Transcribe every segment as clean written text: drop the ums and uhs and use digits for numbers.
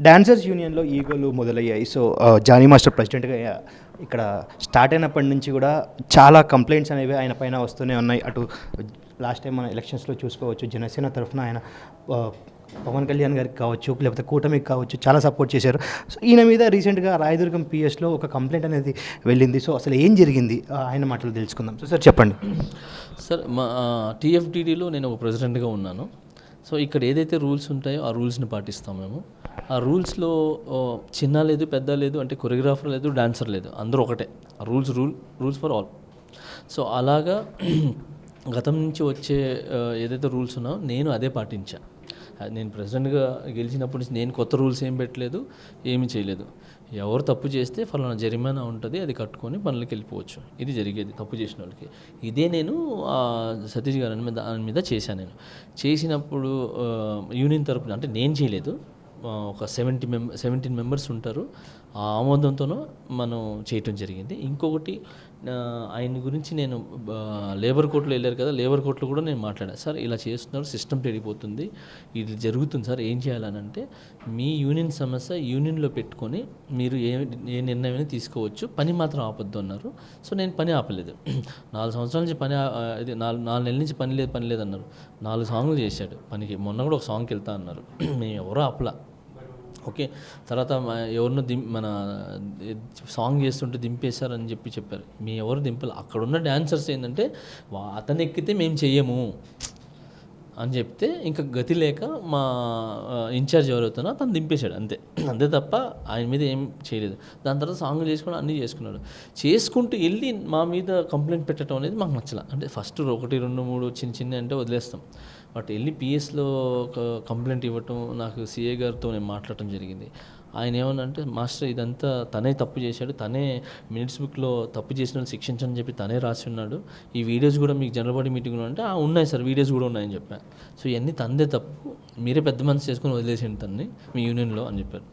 Dancers యూనియన్లో ఈగోలు మొదలయ్యాయి. So Johnny master ప్రెసిడెంట్గా ఇక్కడ స్టార్ట్ అయినప్పటి నుంచి కూడా చాలా కంప్లైంట్స్ అనేవి ఆయన పైన వస్తూనే ఉన్నాయి. అటు లాస్ట్ టైం మన ఎలక్షన్స్లో చూసుకోవచ్చు, జనసేన తరఫున ఆయన పవన్ కళ్యాణ్ గారికి కావచ్చు, లేకపోతే కూటమికి కావచ్చు, చాలా సపోర్ట్ చేశారు. సో ఈయన మీద రీసెంట్గా రాయదుర్గం పిఎస్లో ఒక కంప్లైంట్ అనేది వెళ్ళింది. సో అసలు ఏం జరిగింది ఆయన మాటలు తెలుసుకుందాం. సో సార్ చెప్పండి. సార్ మా టీఎఫ్డిడిలో నేను ఒక ప్రెసిడెంట్గా ఉన్నాను. సో ఇక్కడ ఏదైతే రూల్స్ ఉంటాయో ఆ రూల్స్ని పాటిస్తాం మేము. ఆ రూల్స్లో చిన్న లేదు, పెద్ద లేదు, అంటే కొరియోగ్రాఫర్ లేదు, డాన్సర్ లేదు, అందరూ ఒకటే. Rules for all. సో అలాగా గతం నుంచి వచ్చే ఏదైతే రూల్స్ ఉన్నాయో నేను అదే పాటించా. నేను ప్రెసిడెంట్గా గెలిచినప్పటి నుంచి నేను కొత్త రూల్స్ ఏం పెట్టలేదు, ఏమీ చేయలేదు. ఎవరు తప్పు చేస్తే ఫలానా జరిమానా ఉంటుంది, అది కట్టుకొని పనులకి వెళ్ళిపోవచ్చు. ఇది జరిగేది తప్పు చేసిన వాళ్ళకి. ఇదే నేను సతీష్ గారు దాని మీద చేశాను. నేను చేసినప్పుడు యూనియన్ తరపున, అంటే నేను చేయలేదు, ఒక 17 మెంబర్స్ ఉంటారు, ఆ ఆమోదంతోనూ మనం చేయటం జరిగింది. ఇంకొకటి, ఆయన గురించి నేను లేబర్ కోర్టులో వెళ్ళారు కదా, లేబర్ కోర్టులో కూడా నేను మాట్లాడాను. సార్ ఇలా చేస్తున్నారు, సిస్టమ్ పెరిగిపోతుంది, ఇది జరుగుతుంది సార్, ఏం చేయాలని అంటే మీ యూనియన్ సమస్య యూనియన్లో పెట్టుకొని మీరు ఏ నిర్ణయం తీసుకోవచ్చు, పని మాత్రం ఆపొద్దు అన్నారు. సో నేను పని ఆపలేదు. 4 సంవత్సరాల నుంచి ఇది 4 నెలల నుంచి పని లేదు అన్నారు. 4 సాంగ్లు చేశాడు పనికి. మొన్న కూడా ఒక సాంగ్కి వెళ్తా అన్నారు. మేము ఎవరో ఆపలా. ఓకే, తర్వాత ఎవరినో మన సాంగ్ చేస్తుంటే దింపేశారని చెప్పారు. మీ ఎవరు దింపాలి, అక్కడున్న డాన్సర్స్ ఏంటంటే అతను ఎక్కితే మేము చెయ్యము అని చెప్తే ఇంకా గతి లేక మా ఇన్ఛార్జ్ ఎవరైతున్నా తను దింపేశాడు, అంతే తప్ప ఆయన మీద ఏం చేయలేదు. దాని తర్వాత సాంగ్ చేసుకుని అన్నీ చేసుకున్నాడు. చేసుకుంటూ వెళ్ళి మా మీద కంప్లైంట్ పెట్టడం అనేది మాకు నచ్చల. అంటే ఫస్ట్ 1, 2, 3 చిన్న అంటే వదిలేస్తాం. బట్ వెళ్ళి పిఎస్లో ఒక కంప్లైంట్ ఇవ్వటం, నాకు సిఏ గారితో నేను మాట్లాడటం జరిగింది. ఆయన ఏమన్నంటే, మాస్టర్ ఇదంతా తనే తప్పు చేశాడు, తనే మినిట్స్ బుక్లో తప్పు చేసిన శిక్షించని చెప్పి తనే రాసి ఉన్నాడు, ఈ వీడియోస్ కూడా మీకు జనరల్ బాడీ మీటింగ్లో అంటే ఉన్నాయి సార్, వీడియోస్ కూడా ఉన్నాయని చెప్పాను. సో ఇవన్నీ తందే తప్పు, మీరే పెద్ద మనసు చేసుకొని వదిలేసేయండి తన్ని మీ యూనియన్లో అని చెప్పారు.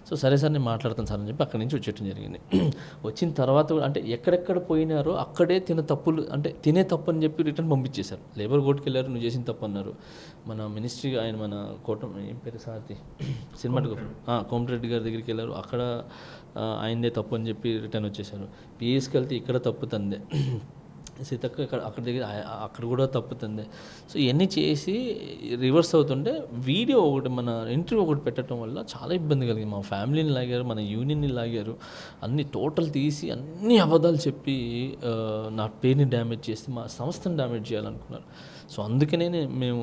సో సరే సార్ నేను మాట్లాడతాను సార్ అని చెప్పి అక్కడి నుంచి వచ్చేయడం జరిగింది. వచ్చిన తర్వాత కూడా అంటే ఎక్కడెక్కడ పోయినారో అక్కడే తినే తప్పు అని చెప్పి రిటర్న్ పంపించేశారు. లేబర్ కోర్టుకి వెళ్ళారు, నువ్వు చేసిన తప్పు అన్నారు. మన మినిస్ట్రీ ఆయన మన ఏం పేరు సార్ది సినిమాటోగ్రఫర్ కోమటిరెడ్డి గారి దగ్గరికి వెళ్ళారు, అక్కడ ఆయనదే తప్పు అని చెప్పి రిటర్న్ వచ్చేసారు. పిఎస్కి వెళ్తే ఇక్కడ తప్పు తందే, సీతక్క అక్కడ కూడా తప్పుతుంది. సో ఇవన్నీ చేసి రివర్స్ అవుతుంటే వీడియో ఒకటి, మన ఇంటర్వ్యూ ఒకటి పెట్టడం వల్ల చాలా ఇబ్బంది కలిగింది. మా ఫ్యామిలీని లాగారు, మన యూనియన్ని లాగారు, అన్ని టోటల్ తీసి అన్ని అబద్ధాలు చెప్పి నా పేరుని డ్యామేజ్ చేసి మా సంస్థను డ్యామేజ్ చేయాలనుకున్నారు. సో అందుకనే మేము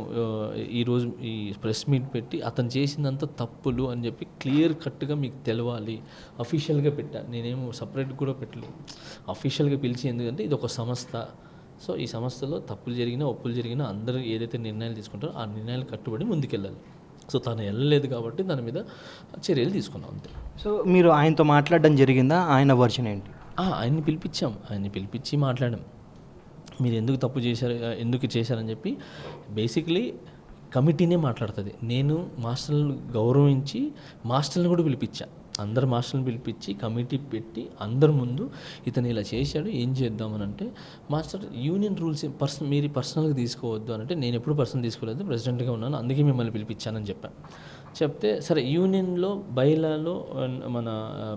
ఈరోజు ఈ ప్రెస్ మీట్ పెట్టి అతను చేసిందంతా తప్పులు అని చెప్పి క్లియర్ కట్గా మీకు తెలవాలి అఫీషియల్గా పెట్టాను. నేనేమో సపరేట్ కూడా పెట్టలేదు, అఫీషియల్గా పిలిచి. ఎందుకంటే ఇది ఒక సంస్థ. సో ఈ సంస్థలో తప్పులు జరిగినా ఒప్పులు జరిగినా అందరూ ఏదైతే నిర్ణయాలు తీసుకుంటారో ఆ నిర్ణయాలు కట్టుబడి ముందుకెళ్ళాలి. సో తను వెళ్ళలేదు కాబట్టి దాని మీద చర్యలు తీసుకున్నాం అంతే. సో మీరు ఆయనతో మాట్లాడడం జరిగిందా? ఆయన వర్షన్ ఏంటి? ఆయన్ని పిలిపించి మాట్లాడాం. మీరు ఎందుకు తప్పు చేశారు, ఎందుకు చేశారని చెప్పి బేసిక్లీ కమిటీనే మాట్లాడుతుంది. నేను మాస్టర్లను గౌరవించి మాస్టర్లను కూడా పిలిపించా. అందరు మాస్టర్లను పిలిపించి కమిటీ పెట్టి అందరి ముందు ఇతను ఇలా చేశాడు, ఏం చేద్దామని అంటే, మాస్టర్ యూనియన్ రూల్స్ మీరు పర్సనల్గా తీసుకోవద్దు అని అంటే, నేను ఎప్పుడు పర్సనల్ తీసుకోలేదు, ప్రెసిడెంట్గా ఉన్నాను, అందుకే మిమ్మల్ని పిలిపించానని చెప్పాను. చెప్తే సరే యూనియన్లో బైలాలో మన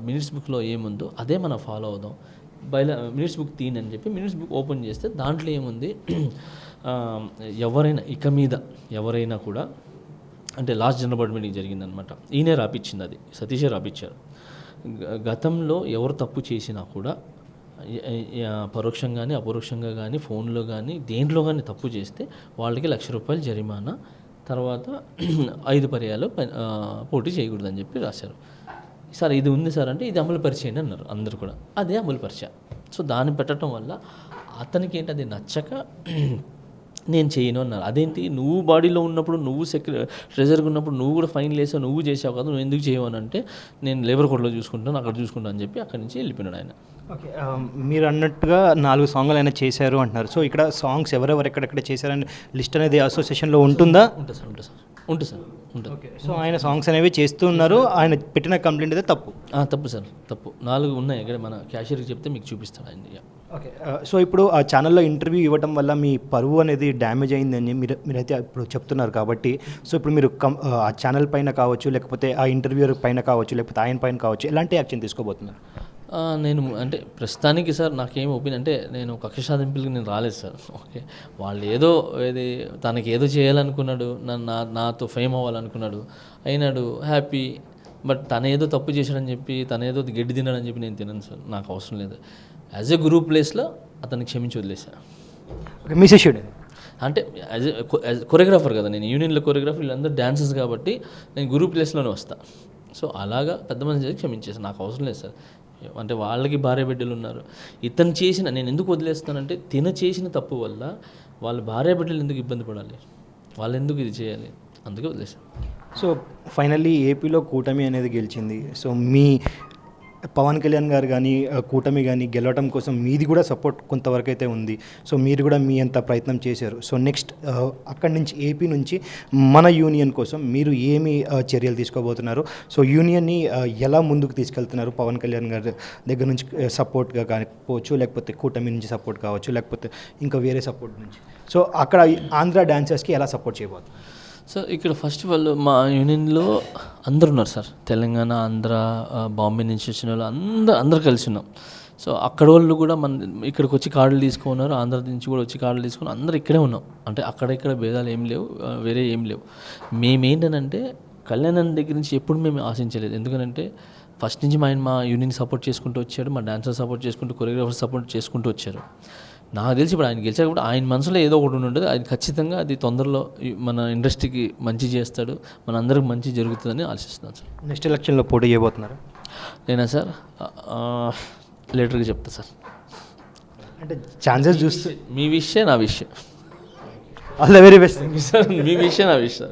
మినిట్స్ బుక్లో ఏముందో అదే మనం ఫాలో అవుదాం, మినిట్స్ బుక్ అని చెప్పి మినిట్స్ బుక్ ఓపెన్ చేస్తే దాంట్లో ఏముంది, ఎవరైనా కూడా అంటే లాస్ట్ జనరల్ బాడీ మీటింగ్ జరిగిందనమాట, ఈయనే రాపిచ్చింది, అది సతీషే రాపిచ్చారు. గతంలో ఎవరు తప్పు చేసినా కూడా పరోక్షంగానే అపరోక్షంగా కానీ ఫోన్లో కానీ దేంట్లో కానీ తప్పు చేస్తే వాళ్ళకి ₹1,00,000 జరిమానా, తర్వాత 5 పర్యాలు పోటీ చేయకూడదని చెప్పి రాశారు. సార్ ఇది ఉంది సార్ అంటే ఇది అమలు పరిచేయండి అన్నారు అందరు కూడా. అదే అమలు పరిచా. సో దాన్ని పెట్టడం వల్ల అతనికి ఏంటి అది నచ్చక నేను చేయను అన్నారు. అదేంటి, నువ్వు బాడీలో ఉన్నప్పుడు, నువ్వు ట్రెజర్గా ఉన్నప్పుడు నువ్వు కూడా ఫైన్ వేసావు, నువ్వు చేసావు కదా, నువ్వు ఎందుకు చేయవు అని అంటే, నేను లేబర్ కోర్టులో చూసుకుంటాను, అక్కడ చూసుకుంటాను అని చెప్పి అక్కడి నుంచి వెళ్ళిపోయినాడు ఆయన. ఓకే, మీరు అన్నట్టుగా 4 సాంగ్లు అయినా చేశారు అంటున్నారు. సో ఇక్కడ సాంగ్స్ ఎవరెవరు ఎక్కడెక్కడ చేశారని లిస్ట్ అనేది అసోసియేషన్లో ఉంటుందా? ఉంటుంది సార్. ఉంటుంది. ఓకే, సో ఆయన సాంగ్స్ అనేవి చేస్తూ ఉన్నారు, ఆయన పెట్టిన కంప్లైంట్ అయితే తప్పు. తప్పు సార్, తప్పు 4 ఉన్నాయి. ఇక్కడ మన క్యాషియర్కి చెప్తే మీకు చూపిస్తాడు ఆయన. ఓకే, సో ఇప్పుడు ఆ ఛానల్లో ఇంటర్వ్యూ ఇవ్వడం వల్ల మీ పరువు అనేది డ్యామేజ్ అయిందని మీరైతే ఇప్పుడు చెప్తున్నారు కాబట్టి, సో ఇప్పుడు మీరు ఆ ఛానల్ పైన కావచ్చు, లేకపోతే ఆ ఇంటర్వ్యూర్ పైన కావచ్చు, లేకపోతే ఆయన పైన కావచ్చు, ఎలాంటి యాక్షన్ తీసుకోబోతున్నారు? నేను అంటే ప్రస్తుతానికి సార్ నాకేం ఒపీనియన్ అంటే, నేను కక్ష సాధింపులకి నేను రాలేదు సార్. ఓకే, వాళ్ళు ఏదో తనకి ఏదో చేయాలనుకున్నాడు, నాతో ఫేమ్ అవ్వాలనుకున్నాడు, అయినాడు, హ్యాపీ. బట్ తన ఏదో తప్పు చేశాడని చెప్పి, తన ఏదో గడ్డి తిన్నాడని చెప్పి నేను తినను సార్, నాకు అవసరం లేదు. యాజ్ ఏ గ్రూప్ ప్లేస్లో అతనికి క్షమించి వదిలేసా. ఓకే, మీ శిష్యుడు అంటే యాజ్ కొరియోగ్రాఫర్ కదా, నేను యూనియన్లో కొరియోగ్రాఫర్, వీళ్ళందరూ డాన్సర్స్ కాబట్టి నేను గ్రూప్ ప్లేస్లోనే వస్తాను. సో అలాగా పెద్ద మంది చేసి క్షమించేసాను, నాకు అవసరం లేదు సార్. అంటే వాళ్ళకి భార్య బిడ్డలు ఉన్నారు. ఇతను చేసిన, నేను ఎందుకు వదిలేస్తానంటే, చేసిన తప్పు వల్ల వాళ్ళ భార్య బిడ్డలు ఎందుకు ఇబ్బంది పడాలి, వాళ్ళు ఎందుకు ఇది చేయాలి, అందుకే వదిలేసాను. సో ఫైనల్లీ ఏపీలో కూటమి అనేది గెలిచింది. సో మీ పవన్ కళ్యాణ్ గారు కానీ కూటమి కానీ గెలవడం కోసం మీది కూడా సపోర్ట్ కొంతవరకు అయితే ఉంది. సో మీరు కూడా మీ అంత ప్రయత్నం చేశారు. సో నెక్స్ట్ అక్కడి నుంచి ఏపీ నుంచి మన యూనియన్ కోసం మీరు ఏమి చర్యలు తీసుకోబోతున్నారు? సో యూనియన్ని ఎలా ముందుకు తీసుకెళ్తున్నారు? పవన్ కళ్యాణ్ గారి దగ్గర నుంచి సపోర్ట్గా కాకపోవచ్చు, లేకపోతే కూటమి నుంచి సపోర్ట్ కావచ్చు, లేకపోతే ఇంకా వేరే సపోర్ట్ నుంచి. సో అక్కడ ఆంధ్ర డాన్సర్స్కి ఎలా సపోర్ట్ చేయబోతున్నారు? సార్ ఇక్కడ ఫస్ట్ ఆఫ్ ఆల్ మా యూనియన్లో అందరు ఉన్నారు సార్, తెలంగాణ, ఆంధ్ర, బాంబే నుంచి వచ్చిన వాళ్ళు అందరు కలిసి ఉన్నాం. సో అక్కడ వాళ్ళు కూడా ఇక్కడికి వచ్చి కార్డులు తీసుకున్నారు, ఆంధ్ర నుంచి కూడా వచ్చి కార్డులు తీసుకుని అందరు ఇక్కడే ఉన్నాం. అంటే అక్కడ ఇక్కడ భేదాలు ఏం లేవు, వేరే ఏం లేవు. మేమేంటనంటే కళ్యాణ్ దగ్గర నుంచి ఎప్పుడు మేము ఆశించలేదు. ఎందుకంటే ఫస్ట్ నుంచి మా యూనియన్ సపోర్ట్ చేసుకుంటూ వచ్చాడు, మా డాన్సర్ సపోర్ట్ చేసుకుంటూ, కొరియోగ్రాఫర్ సపోర్ట్ చేసుకుంటూ వచ్చారు. నాకు తెలిసి ఇప్పుడు ఆయన గెలిచాక కూడా ఆయన మనసులో ఏదో ఒకటి ఉంటుంది, అది ఖచ్చితంగా అది తొందరలో మన ఇండస్ట్రీకి మంచి చేస్తాడు, మన అందరికి మంచి జరుగుతుందని ఆశిస్తున్నాను సార్. నెక్స్ట్ ఎలక్షన్లో పోటీ చేయబోతున్నారు? నేనా సార్, లేటర్గా చెప్తా సార్. అంటే ఛాన్సెస్ చూస్తే మీ విషయం నా విషయం. All the very best sir, మీ విషయం నా విషయం.